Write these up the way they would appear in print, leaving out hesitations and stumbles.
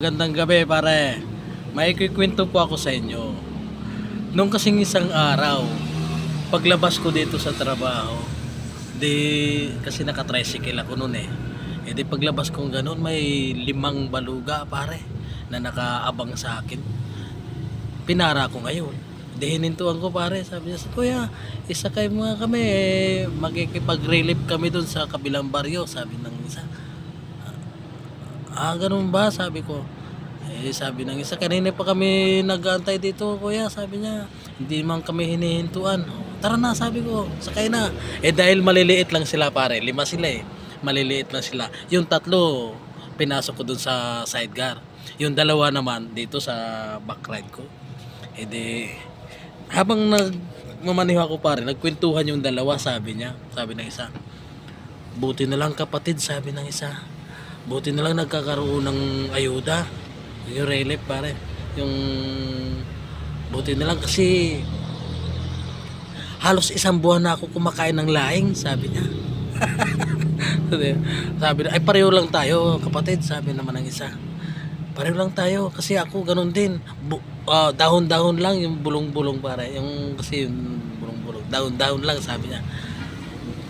Gandang gabi pare. May kikwento po ako sa inyo. Nung kasing isang araw, paglabas ko dito sa trabaho, kasi naka-tricycle ako noon eh. E di paglabas kong ganun, may 5 baluga pare na nakaabang sa akin. Pinara ko ngayon. Di hinintuan ko pare, sabi niya, kuya, isakay mo nga kami eh, magkikipag-relief kami dun sa kabilang baryo, sabi ng isa. Ganun ba? Sabi ko. Sabi ng isa, kanina pa kami nag-aantay dito, kuya. Sabi niya, hindi man kami hinihintuan. Tara na, sabi ko, sakay na. Dahil maliliit lang sila pare, 5 sila eh. Maliliit lang sila. Yung 3, pinasok ko dun sa sidecar. Yung 2 naman, dito sa back ride ko. Habang nagmamaneho ako pare, nagkwentuhan yung 2, sabi niya. Sabi ng isa, buti na lang kapatid, sabi ng isa. Buti na lang nagkakaroon ng ayuda. Yung relief pare. Yung buti na lang kasi halos 1 buwan na ako kumakain ng laing, sabi niya. Sabi na, ay pareho lang tayo kapatid, sabi naman ng isa. Pareho lang tayo kasi ako ganun din. Dahon-dahon lang yung bulong-bulong pare. Yung kasi yung bulong-bulong. Dahon-dahon lang sabi niya.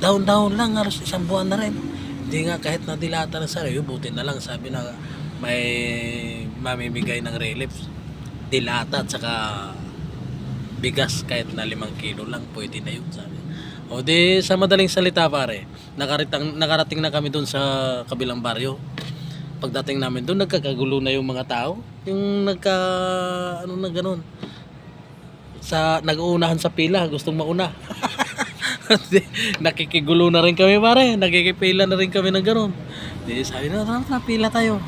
Dahon-dahon lang, halos 1 buwan na rin. Hindi nga kahit nadilata na sa rayo, buti na lang sabi na may mamimigay ng relief. Dilata at saka bigas kahit na 5 kilo lang, pwede na yun sabi. O di sa madaling salita pare, nakarating na kami dun sa kabilang baryo. Pagdating namin dun, nagkakagulo na yung mga tao. Yung ano na ganun. Nag-uunahan sa pila, gustong mauna. Nakikigulo na rin kami pare, nakikipila na rin kami ng gano'n. Sabi na, pila tayo.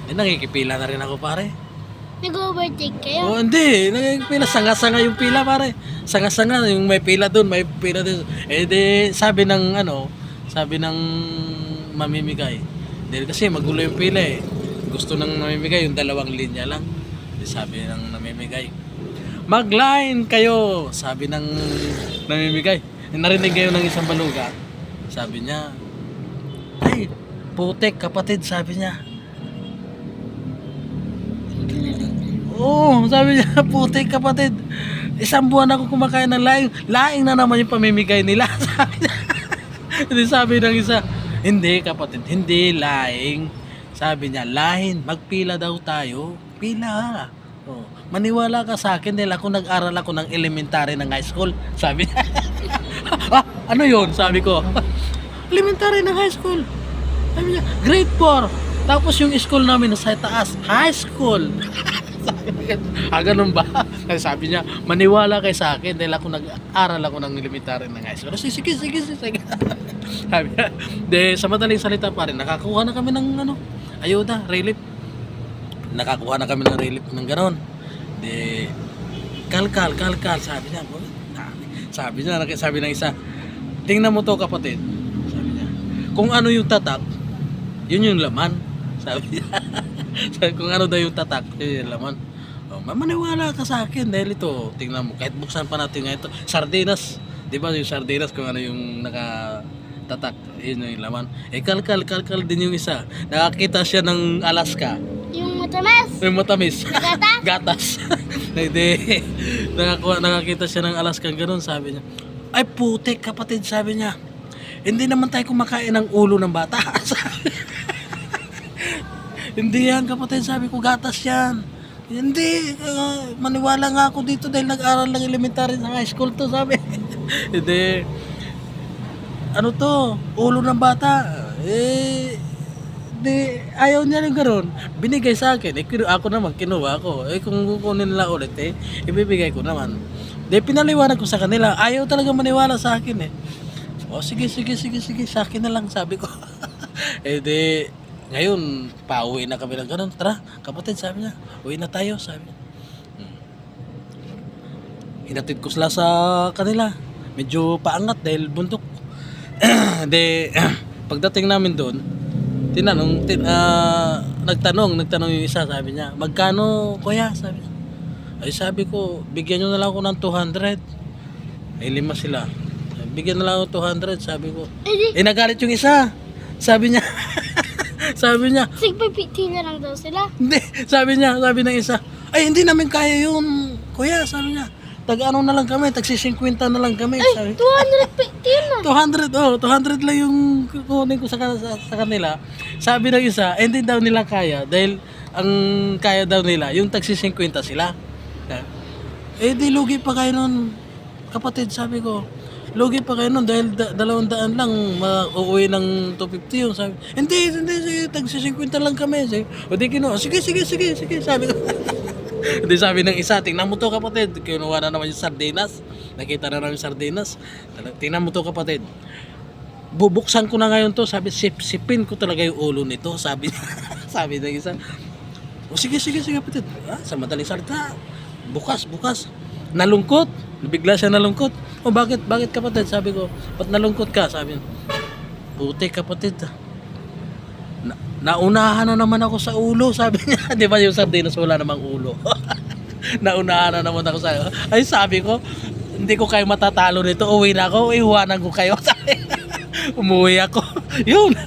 Nakikipila na rin ako pare. Nag-overtake kayo? Hindi, nakikipila, sanga-sanga yung pila pare. Sanga-sanga, yung may pila doon, may pila doon. Sabi ng mamimigay. Kasi magulo yung pila eh. Gusto nang mamimigay, yung 2 linya lang. Sabi ng namimigay, mag-line kayo, sabi ng namimigay. Narinig kayo ng isang baluga. Sabi niya, ay, putek kapatid, sabi niya. Oo, sabi niya, putek kapatid. 1 buwan ako kumakain ng laing. Laing na naman yung pamimigay nila. Sabi niya. Sabi ng isa, hindi kapatid, hindi laing. Sabi niya, lahin, magpila daw tayo. Pila. Oh, maniwala ka sa akin dahil ako nag-aral ako ng elementary ng high school. Sabi niya. Ano yun? Sabi ko. Elementary ng high school. Sabi niya, grade 4. Tapos yung school namin sa taas, high school. Ganun ba? Kasi sabi niya, maniwala kay sa akin dahil ako nag-aral ako ng elementary ng high school. Sige. Sabi niya, sa madaling salita pa rin, nakakuha na kami ng ayuda, relief. Nakakuha na kami ng relief ng ganon. Kalkal, sabi niya. Sabi ng isa, tingnan mo to kapatid. Sabi niya, kung ano yung tatak, yun yung laman. Sabi niya. Kung ano daw yung tatak, yun yung laman. Maniwala ka sa akin dahil ito, tingnan mo, kahit buksan pa natin nga ito, sardinas. Di ba yung sardinas, kung ano yung nakatatak, yun yung laman. Kalkal din yung isa. Nakakita siya ng Alaska. Yung matamis? Yung matamis. Gatas? Gatas. Nakakita siya ng Alaska, ganun, sabi niya. Ay putik kapatid, sabi niya. Hindi naman tayo kumakain ng ulo ng bata. Hindi yan kapatid, sabi ko, gatas yan. Hindi, maniwala nga ako dito dahil nag-aral ng elementary sa high school to, sabi. Hindi, ano to, ulo ng bata. Ayaw niya yung gano'n. Binigay sa akin. Ako naman, kinuha ko. Kung kukunin nila ulit, ibibigay ko naman. Pinaliwanag ko sa kanila. Ayaw talaga maniwala sa akin eh. Sige. Sa akin na lang, sabi ko. Ngayon, pauwi na kami ng gano'n. Tara, kapatid, sabi niya. Uwi na tayo, sabi niya. Hinatid ko sila sa kanila. Medyo paangat dahil bundok. Pagdating namin doon, nagtanong yung isa, sabi niya, magkano kuya, sabi niya. Ay sabi ko, bigyan nyo na lang ako ng 200. Ay 5 sila. Bigyan na lang ako 200, sabi ko. Nagalit yung isa. Sabi niya, Sabi niya, Sigpipiti na lang daw sila. hindi. Sabi ng isa, ay hindi namin kaya yun, kuya. Sabi niya, tag-ano na lang kami, tag-50 na lang kami. Ay, Sabi, 250 na. 200 lang yung kukunin ko sa kanila. Sabi ng isa, hindi daw nila kaya dahil ang kaya daw nila, yung tag-50 sila. Eh di lugi pa kayo nun, kapatid, sabi ko. Lugi pa kayo nun dahil 200 lang uuwi ng 250 yun. Sabi, hindi, sige, tag-50 lang kami. Sabi, o di kinuha, sige, sabi ko. Hindi sabi ng isa, tingnan mo to kapatid. Kinuha na naman yung sardinas. Nakita na naman yung sardinas. Tingnan mo to kapatid. Bubuksan ko na ngayon to. Sabi, sipin ko talaga yung ulo nito. Sabi sabi ng isa. O sige kapatid. Sa madaling salita. Bukas. Nalungkot. Bigla siya nalungkot. O bakit kapatid? Sabi ko, ba't nalungkot ka? Sabi niya, puti kapatid. Naunahan na naman ako sa ulo, sabi niya. Di ba yung sardinas wala namang ulo? Naunahan na naman ako sa ulo. Ay sabi ko, hindi ko kayo matatalo nito. Uwi na ako, iwanan ko kayo. Umuwi ako. Yun.